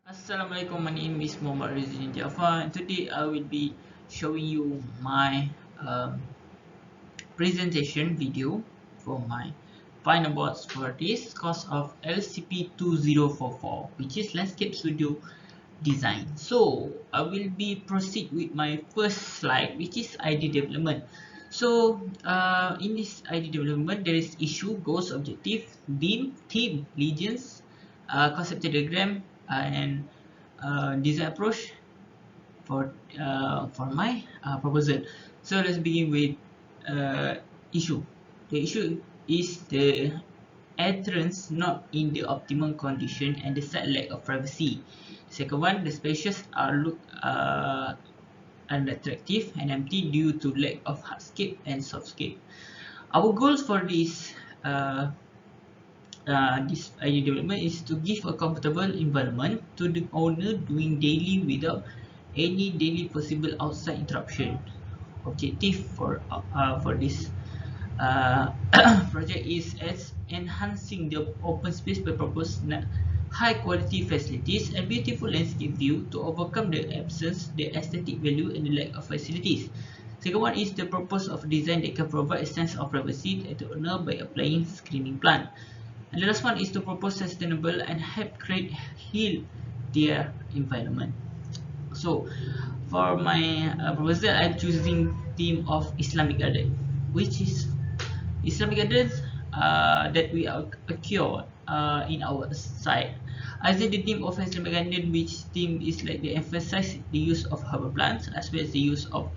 Assalamualaikum, my name is Muhammad Arif Izzudin and today I will be showing you my presentation video for my final boards for this course of LCP 2044, which is Landscape Studio Design. So I will be proceed with my first slide, which is ID development. So in this ID development, there is issue, goals, objective, beam, theme, legends, concept diagram, and design approach for my proposal. So let's begin with issue. The issue is the entrance not in the optimum condition and the site lack of privacy. Second one, the spaces are look unattractive and empty due to lack of hardscape and softscape. Our goals for this ID development is to give a comfortable environment to the owner doing daily without any daily possible outside interruption. Objective for this project is as enhancing the open space by proposing high quality facilities and beautiful landscape view to overcome the absence, the aesthetic value and the lack of facilities. Second one is the purpose of design that can provide a sense of privacy to the owner by applying screening plant. And the last one is to propose sustainable and help heal their environment. So for my proposal, I'm choosing theme of Islamic garden, which is Islamic gardens that we acquired in our site. As in the theme of Islamic garden, which theme is like they emphasize the use of herbal plants as well as the use of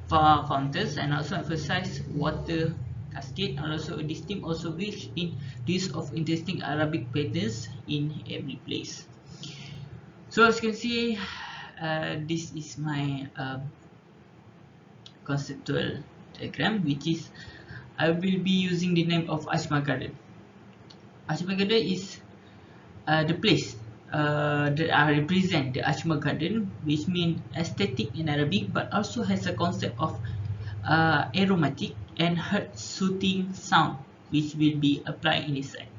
fountains, and also emphasize water cascade, and also this theme also rich in use of interesting Arabic patterns in every place. So as you can see, this is my conceptual diagram, which is I will be using the name of Ajmal Garden. Ajmal Garden is the place that I represent the Ajmal Garden, which means aesthetic in Arabic, but also has a concept of aromatic and heart-soothing sound, which will be applied in this site.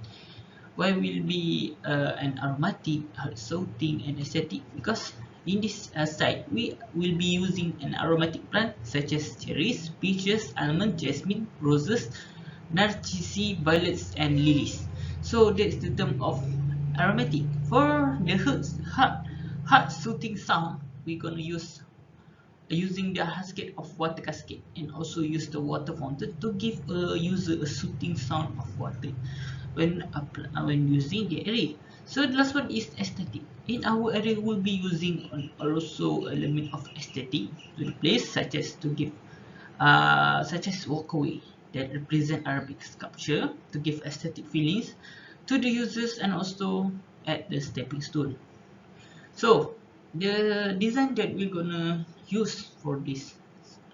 Why will be an aromatic, heart-soothing, and aesthetic? Because in this site, we will be using an aromatic plant such as cherries, peaches, almond, jasmine, roses, narcissi, violets, and lilies. So that's the term of aromatic. For the heart-soothing sound, we're gonna use using the cascade of water cascade, and also use the water fountain to give a user a soothing sound of water when using the area. So the last one is aesthetic. In our area, we'll be using also element of aesthetic to the place, such as to give such as walkway that represent Arabic sculpture to give aesthetic feelings to the users, and also at the stepping stone. So the design that we're gonna use for this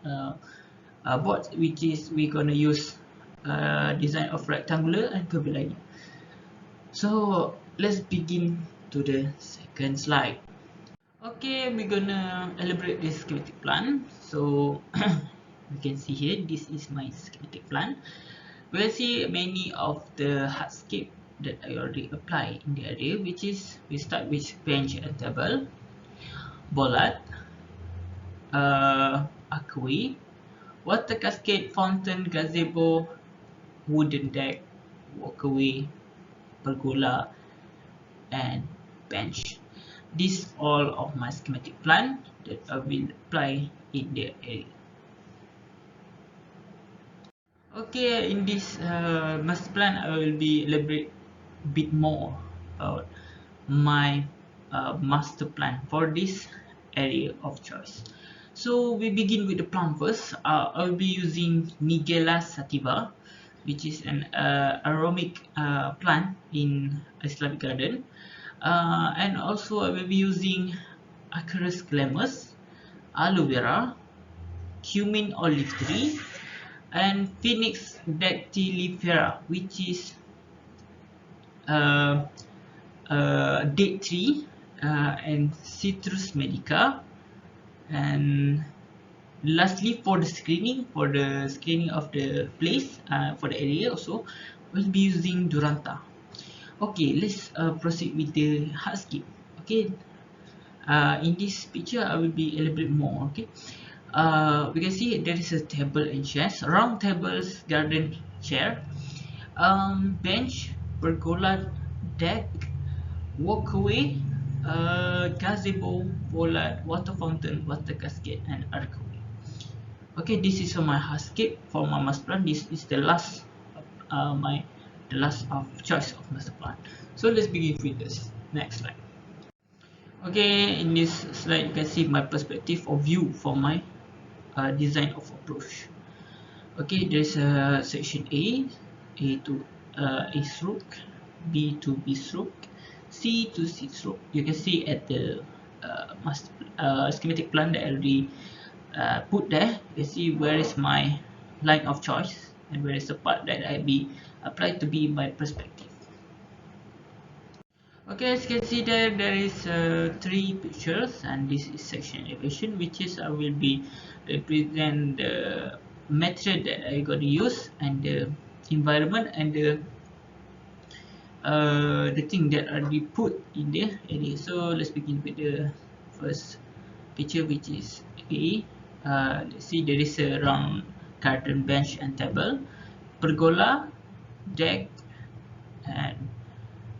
board, which is we're gonna use design of rectangular and curvilinear. So let's begin to the second slide. Okay, we're gonna elaborate this schematic plan. So you can see here, this is my schematic plan. We'll see many of the hardscape that I already applied in the area, which is we start with bench and table, bollard, archway, water cascade, fountain, gazebo, wooden deck, walkway, pergola, and bench. This all of my schematic plan that I will apply in the area. Okay, in this master plan, I will be elaborate a bit more about my master plan for this area of choice. So we begin with the plant first. I will be using Nigella sativa, which is an aromatic plant in Islamic garden, and also I will be using Acarus glamus, aloe vera, cumin olive tree, and Phoenix dactylifera, which is date tree, and Citrus medica. And lastly, for the screening of the place, for the area also, we'll be using Duranta. Okay, let's proceed with the hardscape. Okay, in this picture I will be elaborate more. Okay, we can see there is a table and chairs, round tables, garden chair, bench, pergola, deck, walkway, gazebo, bollard, water fountain, water cascade, and archway. Okay, this is for my hardscape for my master plan. This is the last, the last of choice of master plan. So let's begin with this next slide. Okay, in this slide you can see my perspective or view for my design of approach. Okay, there's a section A to A stroke, B to B stroke, C to C stroke. You can see at the schematic plan that I already put there. You can see where is my line of choice and where is the part that I be applied to be my perspective. Okay, as you can see there is three pictures, and this is section elevation, which is I will be represent the method that I going to use and the environment and the thing that are be put in the area. So let's begin with the first picture, which is A. Let's see, there is a round garden bench and table, pergola, deck, and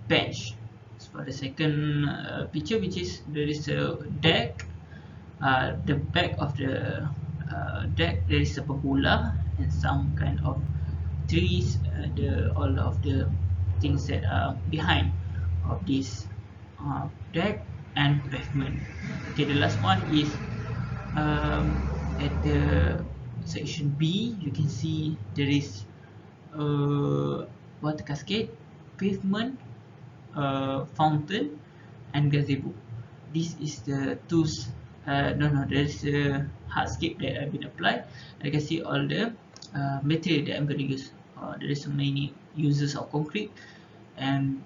bench. For the second picture, which is there is a deck, the back of the deck there is a pergola and some kind of trees, all of the things that are behind of this deck and pavement. Okay, the last one is at the section B. You can see there is water cascade, pavement, fountain, and gazebo. This is the tools. There's a hardscape that have been applied. I can see all the material that I'm going to use. There is so many uses of concrete and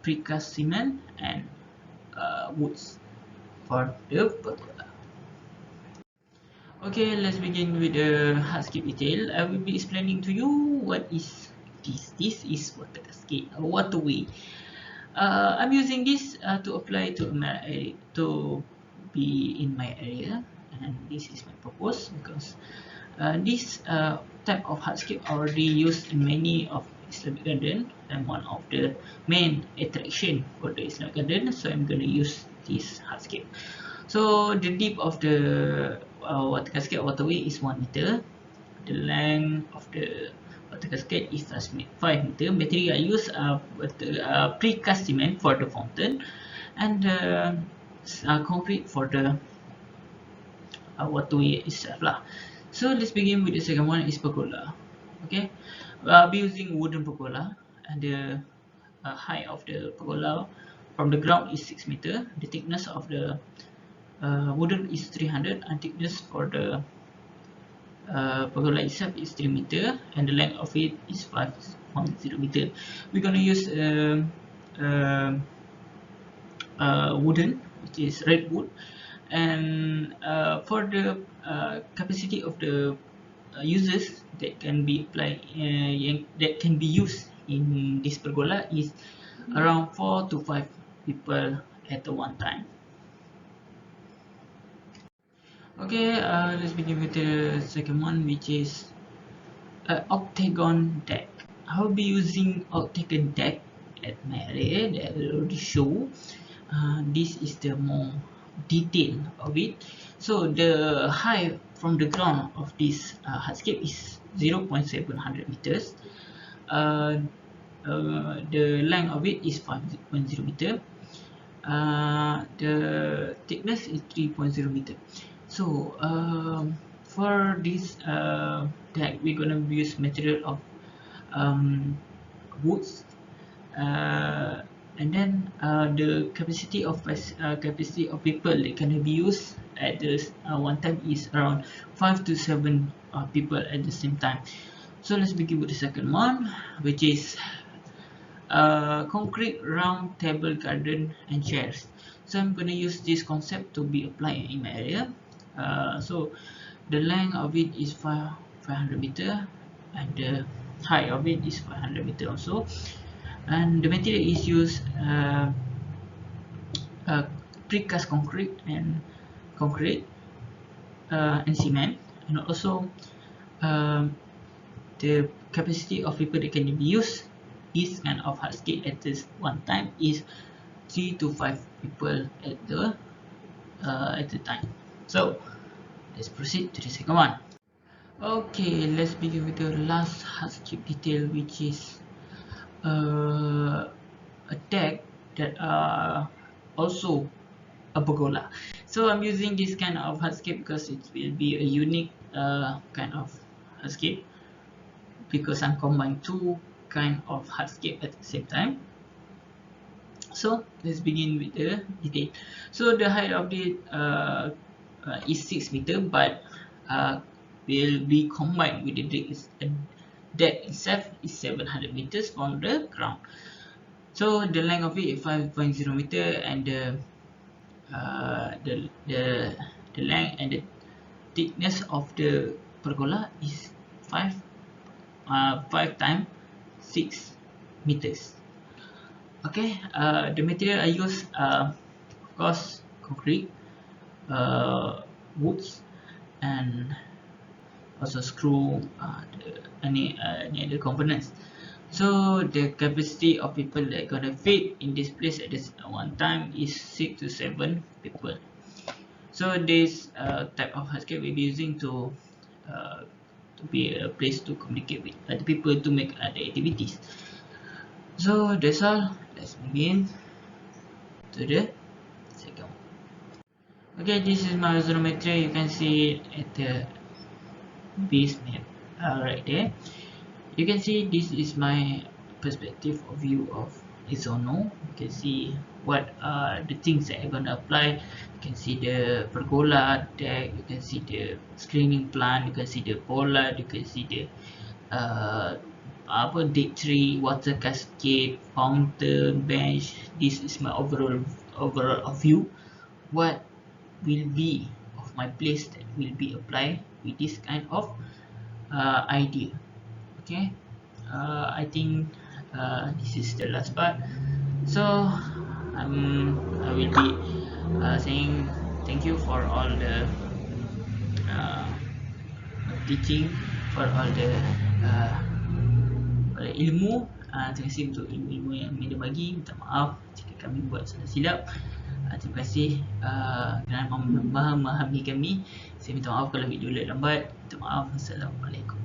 precast cement and woods for the pergola. Okay, let's begin with the hardscape detail. I will be explaining to you what is this. This is water cascade, a waterway. I'm using this to apply to my area, to be in my area, and this is my purpose because this type of hardscape already used in many of Islamic garden and one of the main attraction for the Islamic garden. So I'm going to use this hardscape. So the depth of the water cascade waterway is 1 meter. The length of the water cascade is 5 meter. Material I use precast cement for the fountain and concrete for the waterway itself lah. So let's begin with the second one is pergola. Okay, I'll be using wooden pergola, and the height of the pergola from the ground is 6 meter. The thickness of the wooden is 300, and thickness for the pergola itself is 3 meter, and the length of it is 5.0 meter. We're gonna use wooden, which is redwood, and for the capacity of the users that can be applied, that can be used in this pergola is around 4 to 5 people at one time. Okay, let's begin with the second one, which is octagon deck. I'll be using octagon deck at my area that I already show. This is the more detail of it. So the height from the ground of this hardscape is 0.700 meters. The length of it is 5.0 meter. The thickness is 3.0 meter. So for this deck, we're gonna use material of woods, and then the capacity of people that can be used at this one time is around 5 to 7 people at the same time. So let's begin with the second one, which is concrete round table, garden, and chairs. So I'm gonna use this concept to be applied in my area. So the length of it is 500 meter, and the height of it is 500 meter also, and the material is used uh, precast concrete and cement, and also um, the capacity of people that can be used this kind of hardscape at this one time is 3 to 5 people at the time. So let's proceed to the second one. Okay, let's begin with the last hardscape detail, which is a deck that are also a pergola. So I'm using this kind of hardscape because it will be a unique kind of hardscape, because I'm combining two kind of hardscape at the same time. So let's begin with the detail. So the height of the is 6 meter, but will be combined with the deck itself is 700 meters from the ground. So the length of it is 5.0 meter, and uh, the the the length and the thickness of the pergola is 5 times 6 meters. Okay, the material I use, of course, concrete, woods, and also screw, any other components. So the capacity of people that gonna fit in this place at this one time is 6 to 7 people. So this type of hardscape we'll be using to be a place to communicate with other people to make other activities. So that's all. Let's begin to the second one. Okay, this is my ozonometry. You can see it at the base map right there. You can see this is my perspective or view of Isono. You can see what are the things that I'm gonna apply. You can see the pergola deck, you can see the screening plant, you can see the bollard, you can see the date tree, water cascade, fountain, bench. This is my overall view. What will be of my place that will be applied with this kind of idea. Okay, I think this is the last part. So I will be saying thank you for all the uh, teaching, for uh, all the ilmu. Terima kasih untuk ilmu-ilmu yang Mida bagi. Minta maaf jika kami buat salah silap. Terima kasih kerana memahami kami. Saya minta maaf kalau video lambat. Minta maaf. Assalamualaikum.